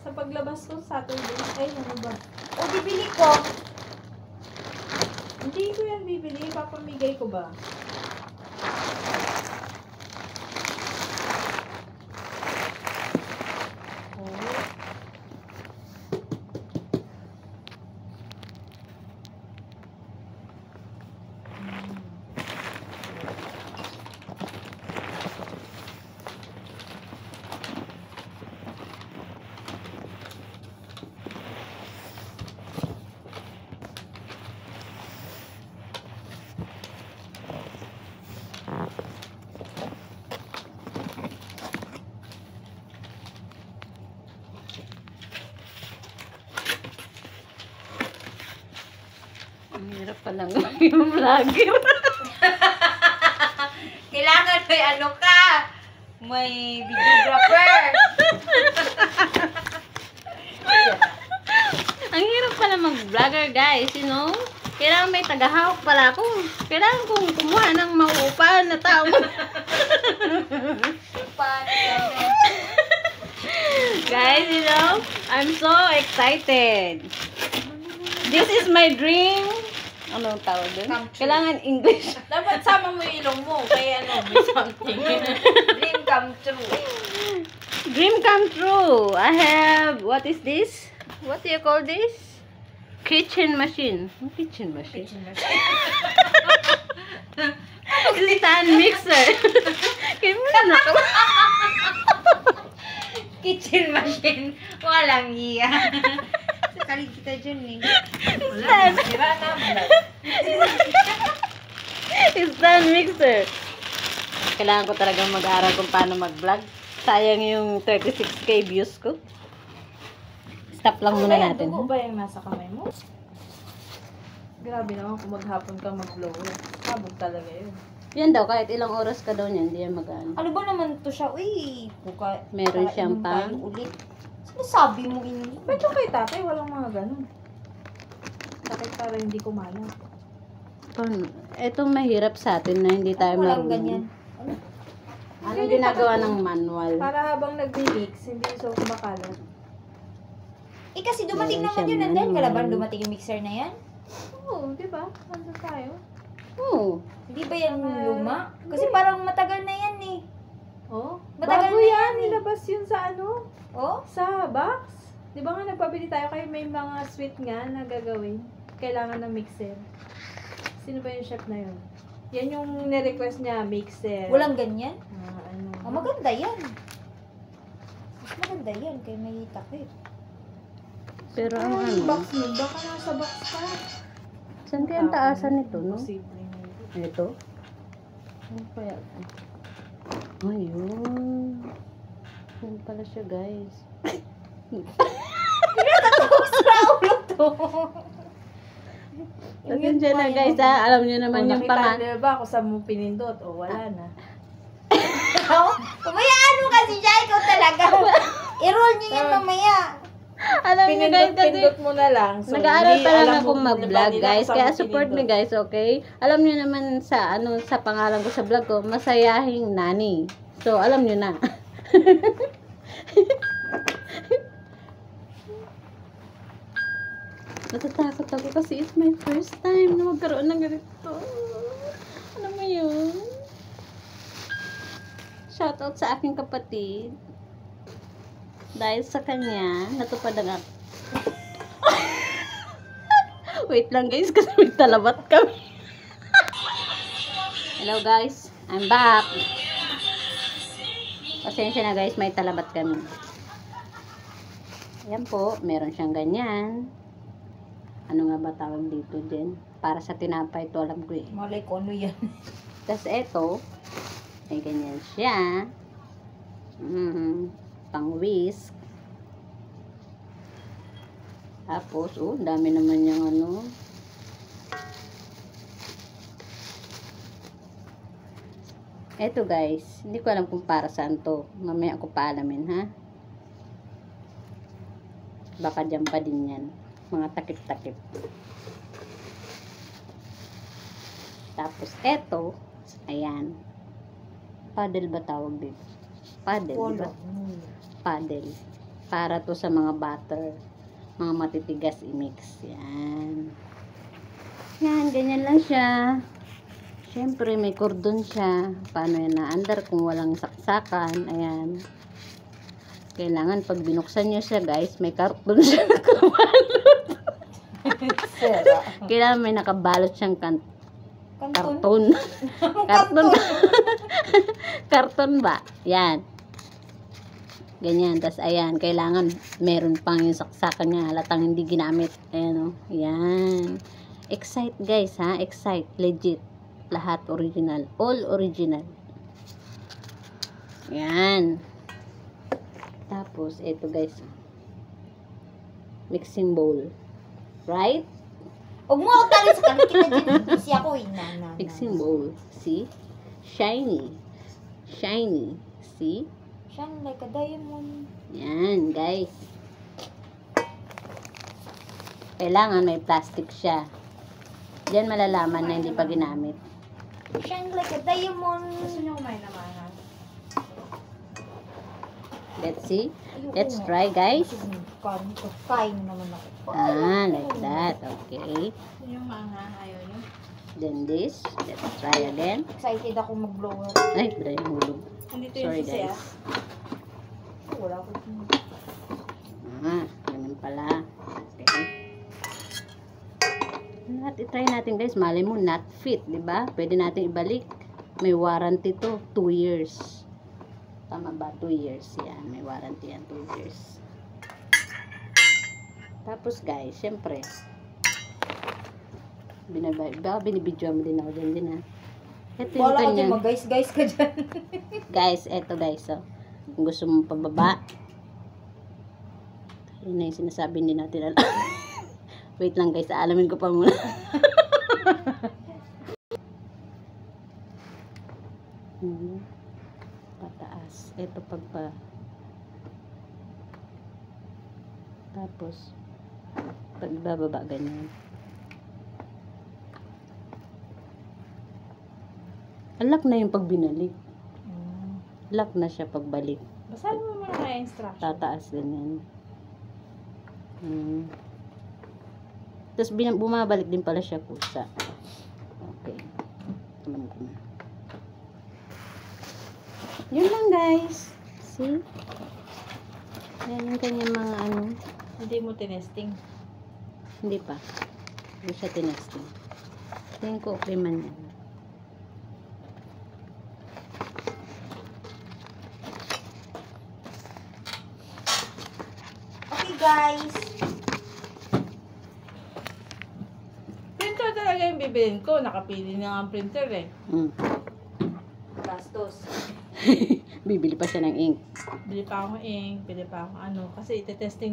Sa paglabas ko, Saturday. Ay, ano ba? O, bibili ko. Hindi ko yan bibili. Papamigay ko ba? Ang hirap palang yung vlogger. Kailangan may ano ka. May videographer. Ang hirap pala mag-vlogger, guys, you know? Kailangan may tagahawak pala ako. Kailangan kong kumuha ng mauupahan na tao. Guys, you know, I'm so excited. This is my dream. Ano tawag doon? Kailangan English. Dapat sama mo yung ilong mo. Kaya ano, may something. Dream come true. Dream come true. I have, what is this? What do you call this? Kitchen machine. Kitchen machine. Stand mixer. Kaya Kitchen machine. Walang iya. Sakali kita dyan eh. Stand. Sira na. Stand mixer. Kailangan ko talagang mag-aaral kung paano mag-vlog. Sayang yung 36k views ko. Stop lang muna natin. Dugo ba yung nasa kamay mo? Grabe naman kung maghapon ka mag-blower. Habog talaga yun. Yan daw, kahit ilang oras ka daw niyan, hindi yan mag-ano. Ano ba naman to siya? Uy, Meron siyang pang. ulit. Sinasabi mo ini? Ba't yung kay tatay walang mga ganun? Sakit para hindi kumalat. Paano? Itong mahirap sa atin na hindi tayo Walang marunong. ganyan. Anong ginagawa ng manual? Para habang nag-mix, hindi so kumakalat. Eh kasi dumating Meron naman yun. siyang Nandiyan ka ano. na ba dumating yung mixer na yan? Oo, di ba? Nandun tayo. Oo. Hindi ba yan luma? Kasi parang matagal na yan eh. Oh, Matagal bago na yan. yan eh. Nilabas yun sa ano? Oh? Sa box. Di ba nga nagpabili tayo kayo may mga sweet nga na gagawin? Kailangan ng mixer. Sino ba yung chef na yun? Yan yung nirequest niya, mixer. Walang ganyan? ano. Oh, maganda yan. Mas maganda yan kay may takip. Pero ang Ay, ano, box mo. Baka nasa box pa. saan kaya ang taasan nito, no? Posible. Ito? Ano kaya? Ayun. Yan pala siya, guys. Sa ulo to. Pasensya na, guys, ha? Alam niyo naman yung Nakita niyo ba kung saan mo pinindot? O, wala na. Kumayaan mo kasi siya. Ikaw talaga. I-roll niyo yan mamaya. Alam niyo, guys, kasi Pinindot mo na lang. So, nag-aaral hindi pa lang alam akong mo mag-vlog, nila guys. kung saan Kaya mo support me, pinindot. guys, okay? Alam niyo naman sa sa pangalan ko sa vlog ko, Masayahing Nani. So, alam niyo na. Natatakot ako kasi it's my first time na magkaroon ng ganito. Ano mo yun? Shoutout sa aking kapatid. Dahil sa kanya, natupad ang ako. Wait lang, guys, kasi may talabat kami. Hello, guys. I'm back. Pasensya na, guys, may talabat kami. Ayan po, meron siyang ganyan. Ano nga ba tawag dito, Jen? Para sa tinapay, ito alam ko eh. Malay ko ano yan. Tapos ito, may ganyan siya. Pang whisk. Tapos, oh, dami naman yung ano. Eto guys, hindi ko alam kung para saan to. Mamaya ko paalamin, ha? Baka dyan pa din yan. Mga takip-takip. Tapos eto, ayan. Paddle ba tawag dito? Paddle, diba? Paddle. Para to sa mga butter. Mga matitigas i-mix. Yan. Yan, ganyan lang siya. Siyempre, may cordon siya. Paano yan na-under kung walang saksakan. Ayan. Kailangan pag binuksan nyo siya, guys, may karton siya nakabalot. Sera. Kailangan may nakabalot siyang Kanton. karton. Karton. Karton ba? Yan. Ganyan. Tapos, ayan. Kailangan meron pang yung saksakan niya. Halatang hindi ginamit. Ayan, o. Yan. Excite, guys, ha? Excite. Legit. Lahat original. All original. Yan. Tapos, ito, guys. Mixing bowl. Right? Huwag mo ako tali sa kalit kita dyan. Busy ako eh. Mixing bowl. See? Shiny. Shiny. See? Shine like a diamond. Yan, guys. Kailangan may plastic siya. Diyan malalaman na hindi pa ginamit. Shine like a diamond. Gusto niyo kumain naman, ha? Let's see. Ayoko Let's nga. try, guys. Kain naman ako. Ah, like that. Okay. Gusto niyo maanghang, ayaw niyo? Then this. Let's try again. Excited ako mag-blower. Ay, dry yung hulog. Andito yung Sorry, susi, guys. Wala ko. Ah, ganun pala. Okay. At i-try natin, guys. Malay mo, not fit, di ba? Pwede natin ibalik. May warranty to. 2 years. Tama ba? 2 years. Yan. May warranty yan. 2 years. Tapos, guys, syempre, binibidyo mo din ako dyan din, ha. Ito yung Wala ka dyan. kanyang, Mag-guys ka dyan. guys, eto, guys, oh. Kung gusto mong pababa, yun na yung sinasabi din natin. Wait lang, guys, aalamin ko pa muna. Pataas. Ito pagpa. Tapos, pag bababa, ganyan. Lock na yung pag binalik. Lock na siya pagbalik. Basahin mo muna kaya instruction. Tataas, ganyan. Tapos, bumabalik din pala siya kusa. Okay. Alam ko na. Yun lang, guys. See? Yan yung kanyang mga ano. Hindi mo tinesting. Hindi pa. Hindi siya tinesting. Tingin ko okay man yan. Okay, guys. Printer talaga yung bibilin ko. Nakapili na nga ang printer eh. Gastos. Bibili pa siya ng ink. Bili pa ako ink, bili pa ako ano. Kasi itetesting